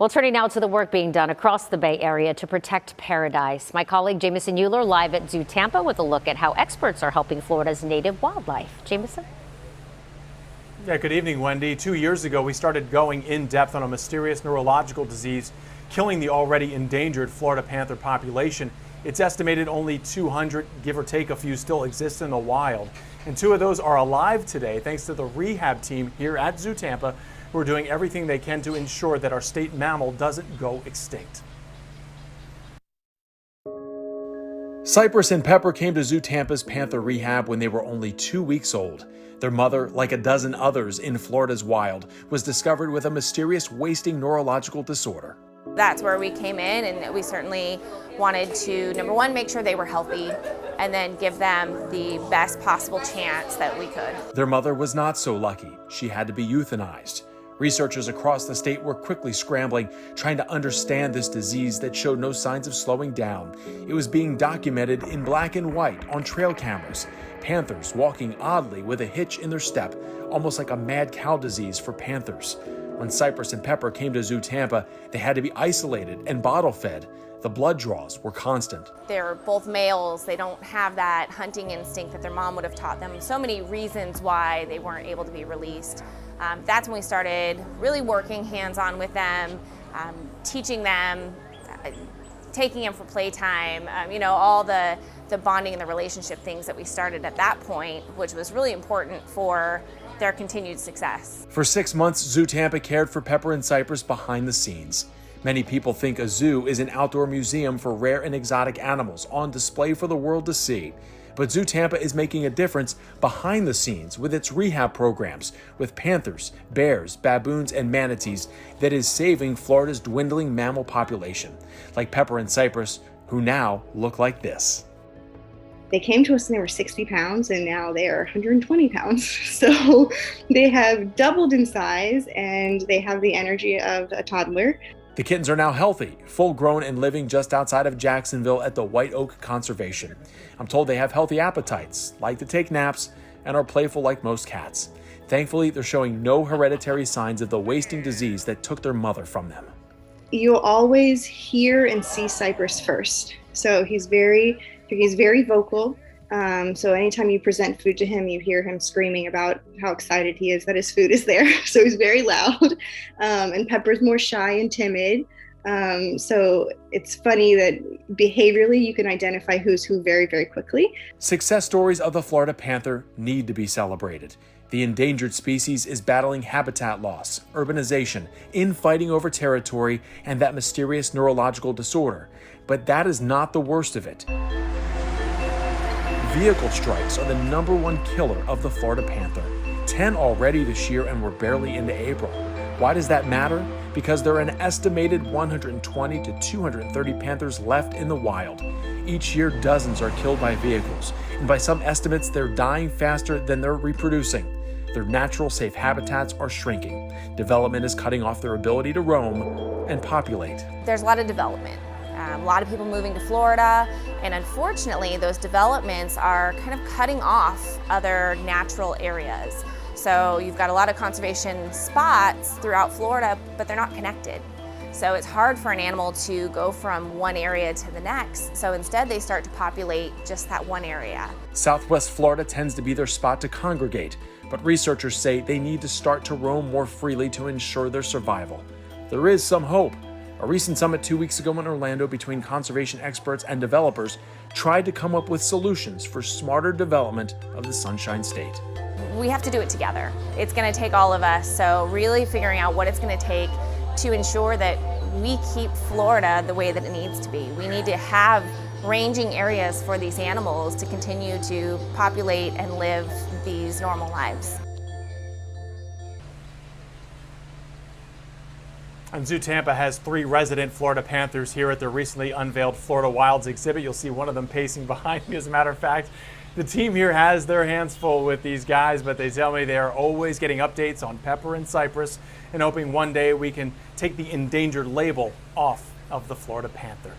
Well, turning now to the work being done across the Bay Area to protect paradise. My colleague Jameson Euler live at ZooTampa with a look at how experts are helping Florida's native wildlife. Jameson? Yeah, good evening, Wendy. 2 years ago, we started going in depth on a mysterious neurological disease killing the already endangered Florida panther population. It's estimated only 200, give or take a few, still exist in the wild. And 2 of those are alive today thanks to the rehab team here at ZooTampa, who are doing everything they can to ensure that our state mammal doesn't go extinct. Cypress and Pepper came to ZooTampa's Panther Rehab when they were only 2 weeks old. Their mother, like a dozen others in Florida's wild, was discovered with a mysterious wasting neurological disorder. That's where we came in, and we certainly wanted to, number one, make sure they were healthy, and then give them the best possible chance that we could. Their mother was not so lucky. She had to be euthanized. Researchers across the state were quickly scrambling, trying to understand this disease that showed no signs of slowing down. It was being documented in black and white on trail cameras. Panthers walking oddly with a hitch in their step, almost like a mad cow disease for panthers. When Cypress and Pepper came to ZooTampa, they had to be isolated and bottle fed. The blood draws were constant. They're both males. They don't have that hunting instinct that their mom would have taught them. So many reasons why they weren't able to be released. That's when we started really working hands-on with them, teaching them, taking them for playtime, all the bonding and the relationship things that we started at that point, which was really important for their continued success. For 6 months, ZooTampa cared for Pepper and Cypress behind the scenes. Many people think a zoo is an outdoor museum for rare and exotic animals on display for the world to see. But ZooTampa is making a difference behind the scenes with its rehab programs with panthers, bears, baboons, and manatees that is saving Florida's dwindling mammal population, like Pepper and Cypress, who now look like this. They came to us and they were 60 pounds, and now they are 120 pounds. So they have doubled in size, and they have the energy of a toddler. The kittens are now healthy, full-grown, and living just outside of Jacksonville at the White Oak Conservation. I'm told they have healthy appetites, like to take naps, and are playful like most cats. Thankfully, they're showing no hereditary signs of the wasting disease that took their mother from them. You'll always hear and see Cypress first. So he's very vocal. So anytime you present food to him, you hear him screaming about how excited he is that his food is there. So he's very loud. And Pepper's more shy and timid. So it's funny that behaviorally you can identify who's who very, very quickly. Success stories of the Florida panther need to be celebrated. The endangered species is battling habitat loss, urbanization, infighting over territory, and that mysterious neurological disorder. But that is not the worst of it. Vehicle strikes are the #1 killer of the Florida panther. 10 already this year, and we're barely into April. Why does that matter? Because there are an estimated 120 to 230 panthers left in the wild. Each year, dozens are killed by vehicles, and by some estimates, they're dying faster than they're reproducing. Their natural safe habitats are shrinking. Development is cutting off their ability to roam and populate. There's a lot of development. A lot of people moving to Florida, and unfortunately those developments are kind of cutting off other natural areas. So you've got a lot of conservation spots throughout Florida, but they're not connected. So it's hard for an animal to go from one area to the next. So instead they start to populate just that one area. Southwest Florida tends to be their spot to congregate, but researchers say they need to start to roam more freely to ensure their survival. There is some hope. A recent summit 2 weeks ago in Orlando between conservation experts and developers tried to come up with solutions for smarter development of the Sunshine State. We have to do it together. It's going to take all of us, so really figuring out what it's going to take to ensure that we keep Florida the way that it needs to be. We need to have ranging areas for these animals to continue to populate and live these normal lives. And ZooTampa has 3 resident Florida panthers here at the recently unveiled Florida Wilds exhibit. You'll see one of them pacing behind me, as a matter of fact. The team here has their hands full with these guys, but they tell me they are always getting updates on Pepper and Cypress and hoping one day we can take the endangered label off of the Florida panther.